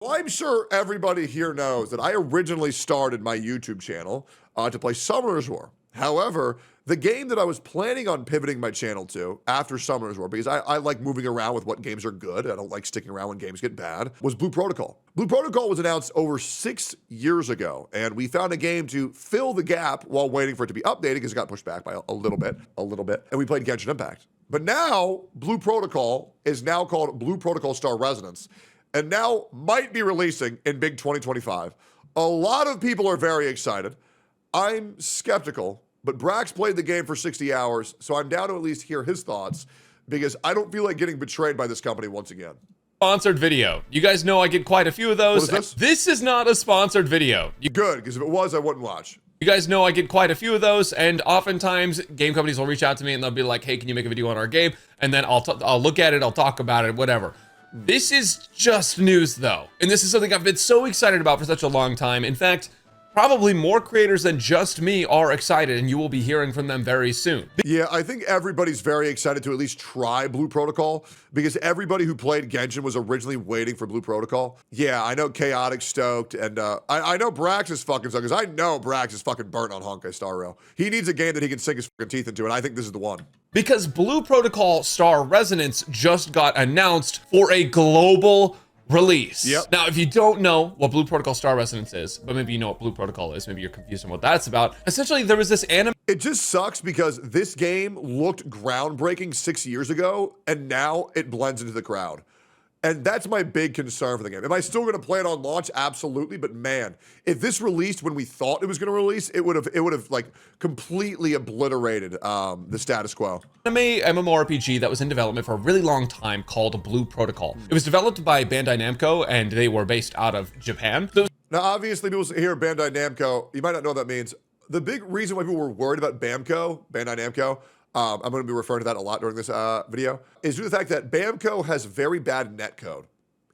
I'm sure everybody here knows that I originally started my YouTube channel to play Summoner's War. However, the game that I was planning on pivoting my channel to after Summoner's War, because I like moving around with what games are good, I don't like sticking around when games get bad, was Blue Protocol. Blue Protocol was announced over 6 years ago, and we found a game to fill the gap while waiting for it to be updated because it got pushed back by a little bit, and we played Genshin Impact. But now, Blue Protocol is now called Blue Protocol Star Resonance, and now might be releasing in big 2025. A lot of people are very excited. I'm skeptical, but Brax played the game for 60 hours, so I'm down to at least hear his thoughts, because I don't feel like getting betrayed by this company once again. Sponsored video. You guys know I get quite a few of those. What is this? This is not a sponsored video. Good, because if it was, I wouldn't watch. You guys know I get quite a few of those, and oftentimes game companies will reach out to me and they'll be like, hey, can you make a video on our game? And then I'll look at it, I'll talk about it, whatever. This is just news though. And this is something I've been so excited about for such a long time. In fact, probably more creators than just me are excited, and you will be hearing from them very soon. Yeah, I think everybody's very excited to at least try Blue Protocol, because everybody who played Genshin was originally waiting for Blue Protocol. Yeah, I know Chaotic stoked, and I know Brax is fucking stoked, because I know Brax is fucking burnt on Honkai Star Rail. He needs a game that he can sink his fucking teeth into, and I think this is the one. Because Blue Protocol Star Resonance just got announced for a global release. Yep. Now, if you don't know what Blue Protocol Star Resonance is, but maybe you know what Blue Protocol is, maybe you're confused on what that's about. Essentially, there was this anime. It just sucks because this game looked groundbreaking 6 years ago, and now it blends into the crowd. And that's my big concern for the game. Am I still going to play it on launch? Absolutely. But man, if this released when we thought it was going to release, it would have like completely obliterated the status quo. Anime MMORPG that was in development for a really long time called Blue Protocol. It was developed by Bandai Namco, and they were based out of Japan. So now, obviously, people hear Bandai Namco. You might not know what that means. The big reason why people were worried about Bandai Namco, I'm going to be referring to that a lot during this video, is due to the fact that Bamco has very bad netcode.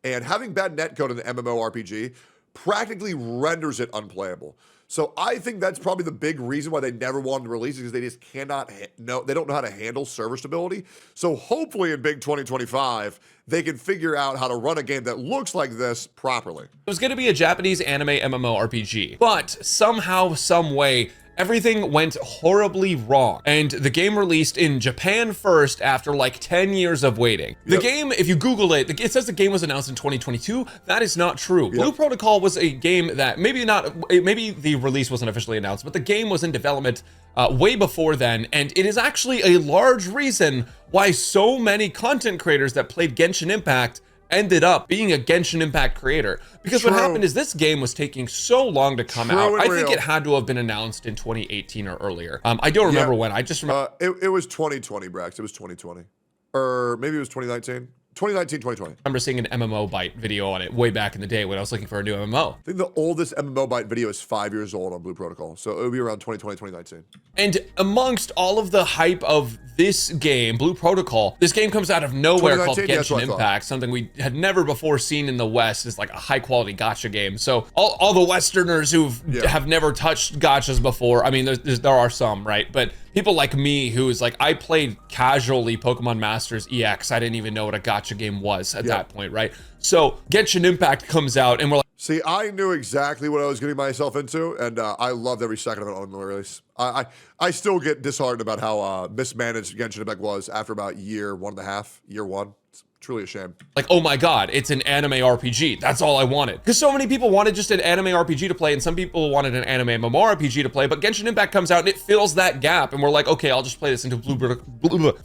And having bad netcode in the MMORPG practically renders it unplayable. So I think that's probably the big reason why they never wanted to release it, because they just cannot they don't know how to handle server stability. So hopefully in big 2025, they can figure out how to run a game that looks like this properly. it was going to be a Japanese anime MMORPG, but somehow, some way, everything went horribly wrong, and the game released in Japan first after like 10 years of waiting. The game, if you Google it, it says the game was announced in 2022. That is not true. Blue Protocol was a game that maybe the release wasn't officially announced, but the game was in development way before then, and it is actually a large reason why so many content creators that played Genshin Impact ended up being a Genshin Impact creator, because what happened is this game was taking so long to come out. I think it had to have been announced in 2018 or earlier. I don't remember when. I just remember it was 2020, Brax. It was 2020, or maybe it was 2019. 2019, 2020. I remember seeing an MMO Byte video on it way back in the day when I was looking for a new MMO. I think the oldest MMO Byte video is 5 years old on Blue Protocol, so it would be around 2020, 2019. And amongst all of the hype of this game, Blue Protocol, this game comes out of nowhere called Genshin Impact, something we had never before seen in the West. It's like a high quality gacha game. So all the Westerners who have never touched gachas before, I mean, there are some, right? But people like me who is like, I played casually Pokemon Masters EX. I didn't even know what a gacha game was at that point, right? So Genshin Impact comes out and we're like, see, I knew exactly what I was getting myself into, and I loved every second of it on the release. I still get disheartened about how mismanaged Genshin Impact was after about year one. It's truly a shame. Like, oh my God, it's an anime RPG. That's all I wanted. Because so many people wanted just an anime RPG to play, and some people wanted an anime MMORPG to play, but Genshin Impact comes out and it fills that gap, and we're like, okay, I'll just play this until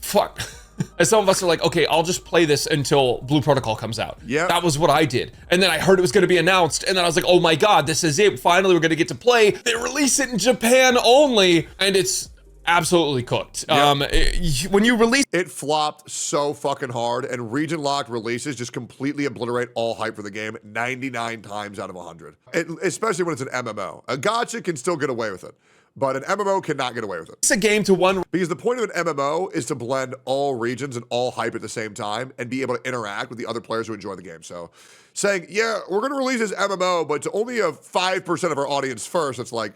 fuck. And some of us are like, okay, I'll just play this until Blue Protocol comes out. Yeah. That was what I did. And then I heard it was going to be announced, and then I was like, oh my God, this is it. Finally, we're going to get to play. They release it in Japan only, and it's absolutely cooked. When you release it, flopped so fucking hard, and region locked releases just completely obliterate all hype for the game 99 times out of 100. Especially when it's an MMO. A gacha can still get away with it, but an MMO cannot get away with it. It's a game to one. Because the point of an MMO is to blend all regions and all hype at the same time and be able to interact with the other players who enjoy the game. So saying, yeah, we're going to release this MMO, but to only a 5% of our audience first, it's like,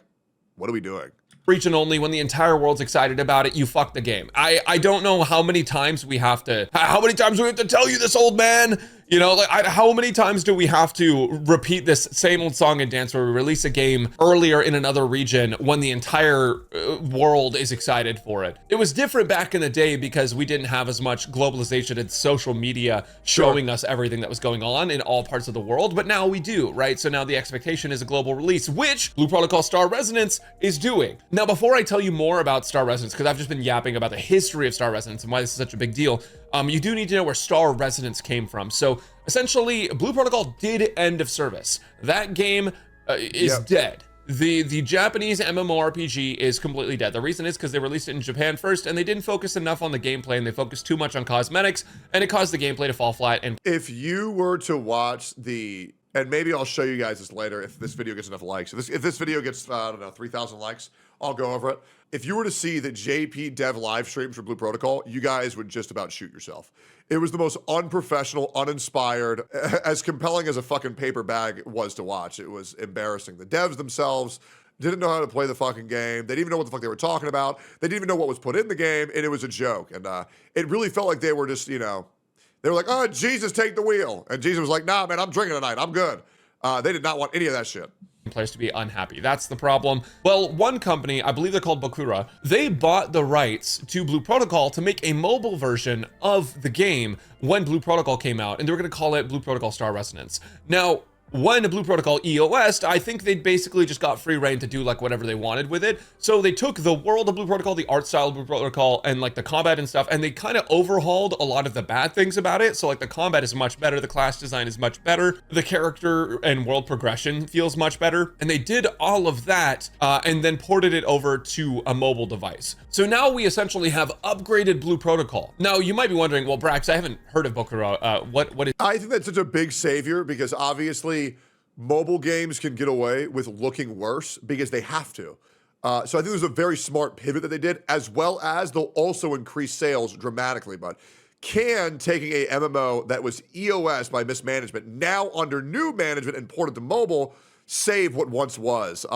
what are we doing? Region only, when the entire world's excited about it, you fuck the game. I don't know how many times we have to tell you this, old man. You know, like how many times do we have to repeat this same old song and dance where we release a game earlier in another region when the entire world is excited for it? It was different back in the day because we didn't have as much globalization and social media showing us everything that was going on in all parts of the world, but now we do, right? So now the expectation is a global release, which Blue Protocol Star Resonance is doing. Now, before I tell you more about Star Resonance, because I've just been yapping about the history of Star Resonance and why this is such a big deal, you do need to know where Star Resonance came from. So essentially, Blue Protocol did end of service. That game is dead. The Japanese MMORPG is completely dead. The reason is because they released it in Japan first, and they didn't focus enough on the gameplay, and they focused too much on cosmetics, and it caused the gameplay to fall flat. And if you were to watch and maybe I'll show you guys this later if this video gets enough likes. If this video gets, I don't know, 3,000 likes, I'll go over it. If you were to see the JP Dev live streams for Blue Protocol, you guys would just about shoot yourself. It was the most unprofessional, uninspired, as compelling as a fucking paper bag was to watch. It was embarrassing. The devs themselves didn't know how to play the fucking game. They didn't even know what the fuck they were talking about. They didn't even know what was put in the game, and it was a joke. And it really felt like they were just, you know, they were like, oh, Jesus, take the wheel. And Jesus was like, nah, man, I'm drinking tonight. I'm good. They did not want any of that shit. Players to be unhappy. That's the problem. Well, one company, I believe they're called Bakura, they bought the rights to Blue Protocol to make a mobile version of the game when Blue Protocol came out, and they were going to call it Blue Protocol Star Resonance. Now, when Blue Protocol EOS'd, I think they basically just got free reign to do like whatever they wanted with it. So they took the world of Blue Protocol, the art style of Blue Protocol, and like the combat and stuff, and they kind of overhauled a lot of the bad things about it. So like the combat is much better, the class design is much better, the character and world progression feels much better. And they did all of that and then ported it over to a mobile device. So now we essentially have upgraded Blue Protocol. Now you might be wondering, well, Brax, I haven't heard of Bakura. What is? I think that's such a big savior because obviously mobile games can get away with looking worse because they have to. So I think there's a very smart pivot that they did, as well as they'll also increase sales dramatically. But can taking a MMO that was EOS by mismanagement, now under new management and ported to mobile, save what once was?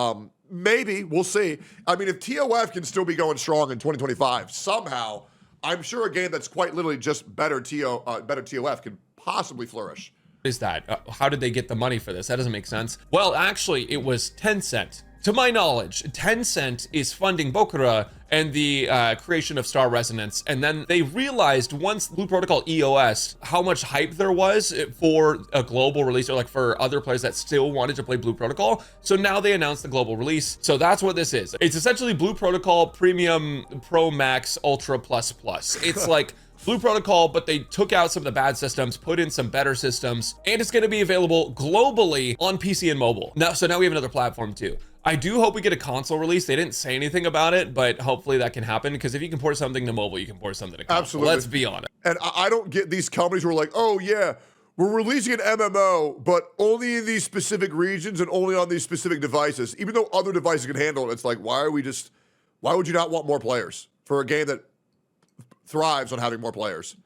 Maybe, we'll see. I mean, if TOF can still be going strong in 2025, somehow, I'm sure a game that's quite literally just better TOF can possibly flourish. Is that? How did they get the money for this? That doesn't make sense. Well, actually, it was Tencent. To my knowledge, Tencent is funding Bakura and the creation of Star Resonance. And then they realized once Blue Protocol EOS, how much hype there was for a global release, or like for other players that still wanted to play Blue Protocol. So now they announced the global release. So that's what this is. It's essentially Blue Protocol Premium Pro Max Ultra Plus Plus. It's like Blue Protocol, but they took out some of the bad systems, put in some better systems, and it's going to be available globally on PC and mobile. So now we have another platform too. I do hope we get a console release. They didn't say anything about it, but hopefully that can happen, because if you can port something to mobile, you can port something to console. Absolutely. Let's be honest. And I don't get these companies who are like, oh yeah, we're releasing an MMO, but only in these specific regions and only on these specific devices, even though other devices can handle it. It's like, why would you not want more players for a game that thrives on having more players?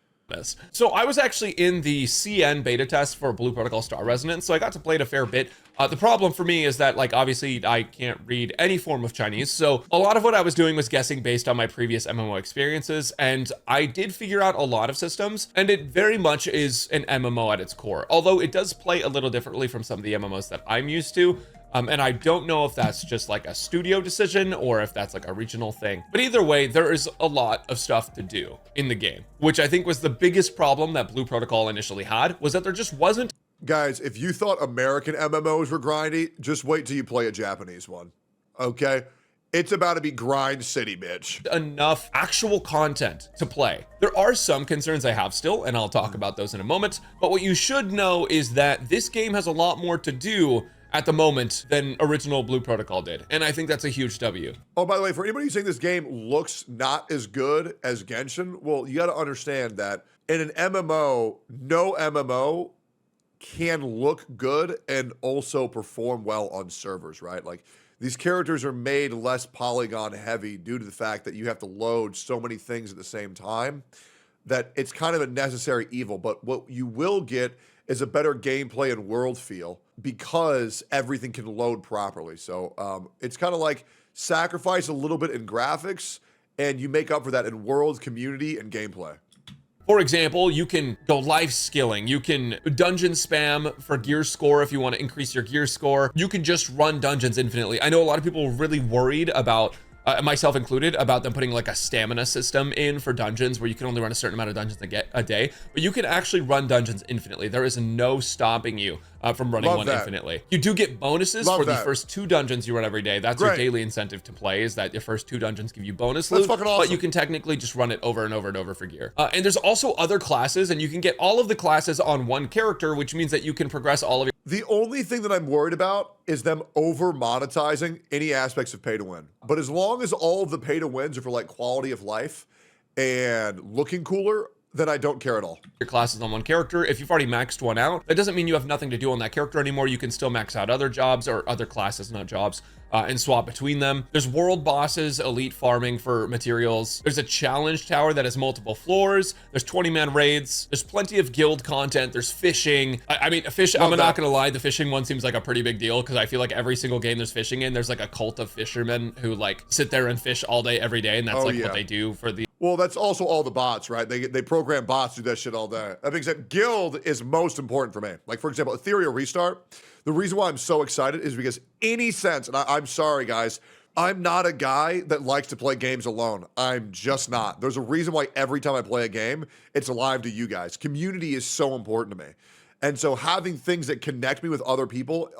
So I was actually in the CN beta test for Blue Protocol Star Resonance, so I got to play it a fair bit. The problem for me is that, like, obviously I can't read any form of Chinese, so a lot of what I was doing was guessing based on my previous MMO experiences, and I did figure out a lot of systems, and it very much is an MMO at its core, although it does play a little differently from some of the MMOs that I'm used to. And I don't know if that's just like a studio decision or if that's like a regional thing. But either way, there is a lot of stuff to do in the game, which I think was the biggest problem that Blue Protocol initially had, was that there just wasn't. Guys, if you thought American MMOs were grindy, just wait till you play a Japanese one, okay? It's about to be grind city, bitch. Enough actual content to play. There are some concerns I have still, and I'll talk about those in a moment. But what you should know is that this game has a lot more to do at the moment than original Blue Protocol did. And I think that's a huge W. Oh, by the way, for anybody who's saying this game looks not as good as Genshin, well, you got to understand that in an MMO, no MMO can look good and also perform well on servers, right? Like, these characters are made less polygon heavy due to the fact that you have to load so many things at the same time that it's kind of a necessary evil. But what you will get is a better gameplay and world feel because everything can load properly. So it's kind of like sacrifice a little bit in graphics and you make up for that in world, community, and gameplay. For example, you can go life skilling, you can dungeon spam for gear score if you want to increase your gear score. You can just run dungeons infinitely. I know a lot of people were really worried about myself included, about them putting like a stamina system in for dungeons where you can only run a certain amount of dungeons a day, but you can actually run dungeons infinitely. There is no stopping you from running one infinitely. You do get bonuses for the first 2 dungeons you run every day. That's your daily incentive to play, is that your first 2 dungeons give you bonus loot, fucking awesome. but you can technically just run it over and over and over for gear. And there's also other classes, and you can get all of the classes on one character, which means that you can progress all of your. The only thing that I'm worried about is them over monetizing any aspects of pay to win. But as long as all of the pay to wins are for like quality of life and looking cooler, then I don't care at all. Your classes on one character. If you've already maxed one out, that doesn't mean you have nothing to do on that character anymore. You can still max out other jobs or other classes, not jobs, and swap between them. There's world bosses, elite farming for materials. There's a challenge tower that has multiple floors. There's 20-man raids. There's plenty of guild content. There's fishing. I mean, I'm not gonna lie, the fishing one seems like a pretty big deal, because I feel like every single game there's fishing in, there's like a cult of fishermen who like sit there and fish all day, every day, and that's what they do for the. Well, that's also all the bots, right? They program bots to do that shit all day. That being said, guild is most important for me. Like, for example, Ethereal Restart. The reason why I'm so excited is because any sense, and I'm sorry, guys, I'm not a guy that likes to play games alone. I'm just not. There's a reason why every time I play a game, it's alive to you guys. Community is so important to me. And so having things that connect me with other people,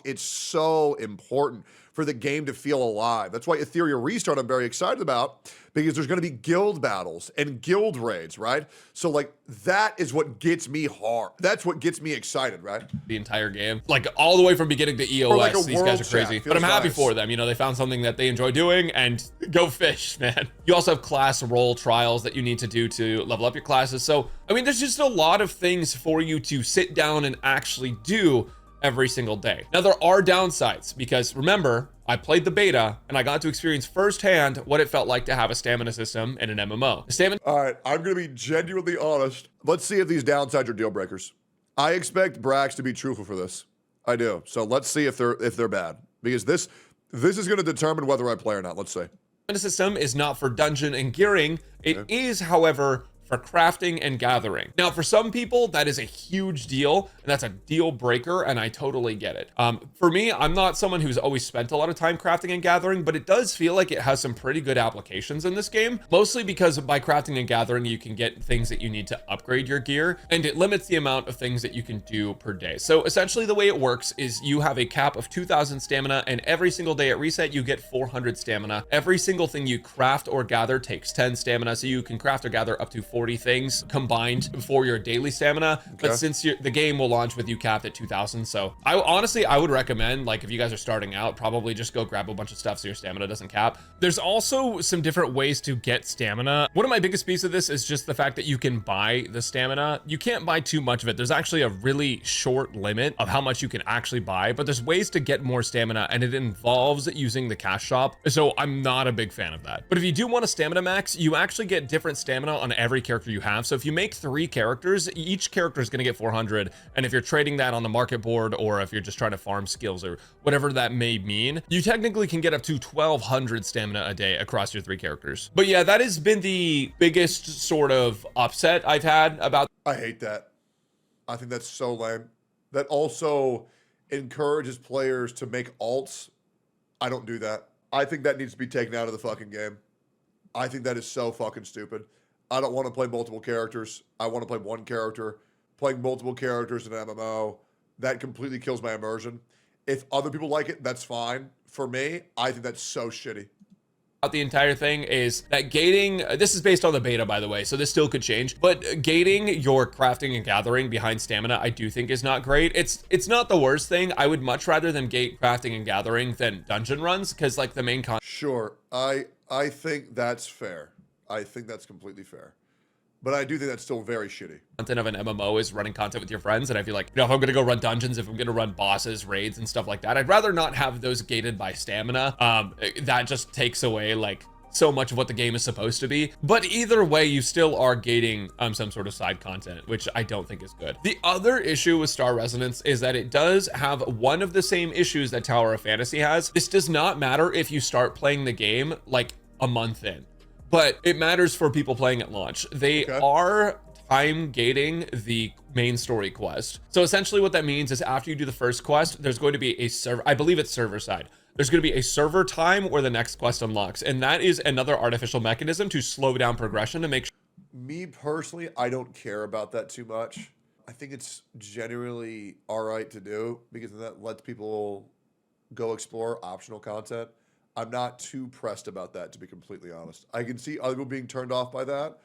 it's so important for the game to feel alive. That's why Ethereal Restart I'm very excited about, because there's gonna be guild battles and guild raids, right? So like, that is what gets me hard. That's what gets me excited, right? The entire game, like all the way from beginning to EOS, like these guys are crazy. But I'm happy for them. You know, they found something that they enjoy doing, and go fish, man. You also have class role trials that you need to do to level up your classes. So, I mean, there's just a lot of things for you to sit down and actually do every single day. Now, there are downsides, because remember, I played the beta and I got to experience firsthand what it felt like to have a stamina system in an MMO. All right, I'm gonna be genuinely honest. Let's see if these downsides are deal breakers. I expect Brax to be truthful for this. I do. So let's see if they're bad, because this is gonna determine whether I play or not. Let's see. The system is not for dungeon and gearing. It is, however, for crafting and gathering. Now, for some people, that is a huge deal, and that's a deal breaker, and I totally get it. For me, I'm not someone who's always spent a lot of time crafting and gathering, but it does feel like it has some pretty good applications in this game, mostly because by crafting and gathering, you can get things that you need to upgrade your gear, and it limits the amount of things that you can do per day. So essentially the way it works is you have a cap of 2,000 stamina, and every single day at reset, you get 400 stamina. Every single thing you craft or gather takes 10 stamina, so you can craft or gather up to 40 things combined for your daily stamina. Okay. But since the game will launch with you capped at 2,000, so I would recommend, like, if you guys are starting out, probably just go grab a bunch of stuff so your stamina doesn't cap. There's also some different ways to get stamina. One of my biggest pieces of this is just the fact that you can buy the stamina. You can't buy too much of it. There's actually a really short limit of how much you can actually buy, but there's ways to get more stamina, and it involves using the cash shop. So I'm not a big fan of that. But if you do want a stamina max, you actually get different stamina on every character you have. So if you make 3 characters, each character is going to get 400. And if you're trading that on the market board, or if you're just trying to farm skills or whatever that may mean, you technically can get up to 1,200 stamina a day across your 3 characters. But yeah, that has been the biggest sort of upset I've had about. I hate that. I think that's so lame. That also encourages players to make alts. I don't do that. I think that needs to be taken out of the fucking game. I think that is so fucking stupid. I don't want to play multiple characters. I want to play one character. Playing multiple characters in an MMO, that completely kills my immersion. If other people like it, that's fine. For me, I think that's so shitty. The entire thing is that gating, this is based on the beta, by the way, so this still could change, but gating your crafting and gathering behind stamina, I do think is not great. It's not the worst thing. I would much rather them gate crafting and gathering than dungeon runs, because like the main con. Sure, I think that's fair. I think that's completely fair. But I do think that's still very shitty. Content of an MMO is running content with your friends, and I feel like, you know, if I'm gonna go run dungeons, if I'm gonna run bosses, raids, and stuff like that, I'd rather not have those gated by stamina. That just takes away like so much of what the game is supposed to be. But either way, you still are gating some sort of side content, which I don't think is good. The other issue with Star Resonance is that it does have one of the same issues that Tower of Fantasy has. This does not matter if you start playing the game like a month in. but it matters for people playing at launch. They Okay. are time gating the main story quest. So essentially what that means is after you do the first quest, there's going to be a server, I believe it's server side. There's going to be a server time where the next quest unlocks. And that is another artificial mechanism to slow down progression to make sure. Me personally, I don't care about that too much. I think it's generally all right to do because that lets people go explore optional content. I'm not too pressed about that, to be completely honest. I can see other people being turned off by that,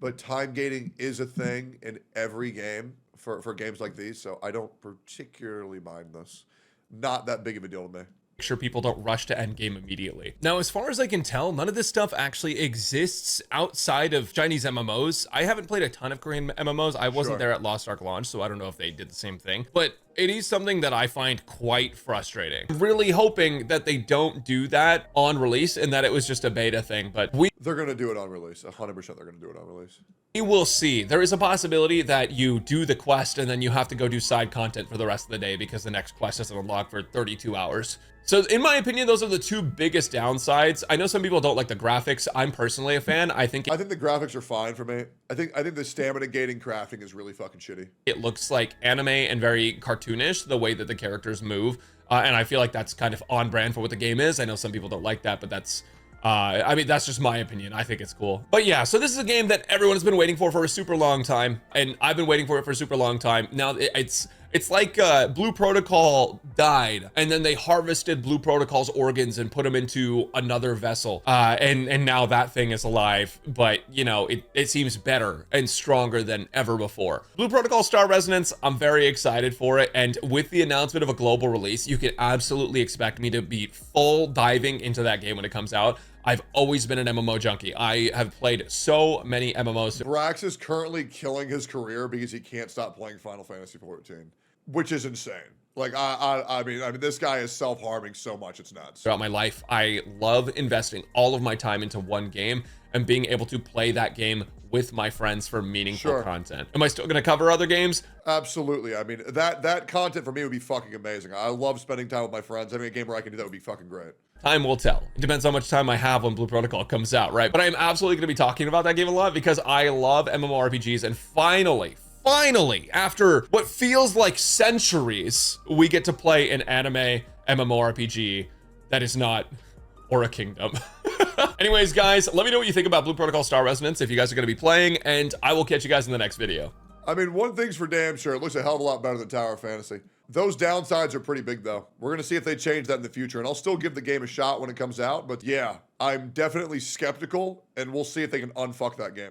but time gating is a thing in every game for games like these, so I don't particularly mind this. Not that big of a deal to me. Sure people don't rush to end game immediately. Now, as far as I can tell, none of this stuff actually exists outside of Chinese MMOs. I haven't played a ton of Korean MMOs. I wasn't there at Lost Ark launch, so I don't know if they did the same thing, but it is something that I find quite frustrating. I'm really hoping that they don't do that on release and that it was just a beta thing, but They're going to do it on release. 100% they're going to do it on release. we will see. There is a possibility that you do the quest and then you have to go do side content for the rest of the day because the next quest doesn't unlock for 32 hours. So in my opinion, those are the two biggest downsides. I know some people don't like the graphics. I'm personally a fan. I think the graphics are fine for me. I think the stamina gating crafting is really fucking shitty. it looks like anime and very cartoonish, the way that the characters move. And I feel like that's kind of on brand for what the game is. I know some people don't like that, but that's I mean, that's just my opinion. I think it's cool. But yeah, so this is a game that everyone has been waiting for a super long time. And I've been waiting for it for a super long time. Now it's like Blue Protocol died and then they harvested Blue Protocol's organs and put them into another vessel. And now that thing is alive, but you know, it seems better and stronger than ever before. Blue Protocol Star Resonance, I'm very excited for it. And with the announcement of a global release, you can absolutely expect me to be full diving into that game when it comes out. I've always been an MMO junkie. I have played so many MMOs. Brax is currently killing his career because he can't stop playing Final Fantasy XIV, which is insane. Like, I mean, this guy is self-harming so much, it's nuts. Throughout my life, I love investing all of my time into one game and being able to play that game with my friends for meaningful content. Am I still gonna cover other games? Absolutely. I mean, that content for me would be fucking amazing. I love spending time with my friends. Having a game where I can do that would be fucking great. Time will tell. It depends how much time I have when Blue Protocol comes out, right? But I'm absolutely going to be talking about that game a lot because I love MMORPGs, and finally, after what feels like centuries, we get to play an anime MMORPG that is not Aura Kingdom. Anyways, guys, let me know what you think about Blue Protocol Star Resonance if you guys are going to be playing, and I will catch you guys in the next video. I mean, one thing's for damn sure, it looks a hell of a lot better than Tower of Fantasy. Those downsides are pretty big, though. We're going to see if they change that in the future, and I'll still give the game a shot when it comes out. But yeah, I'm definitely skeptical, and we'll see if they can unfuck that game.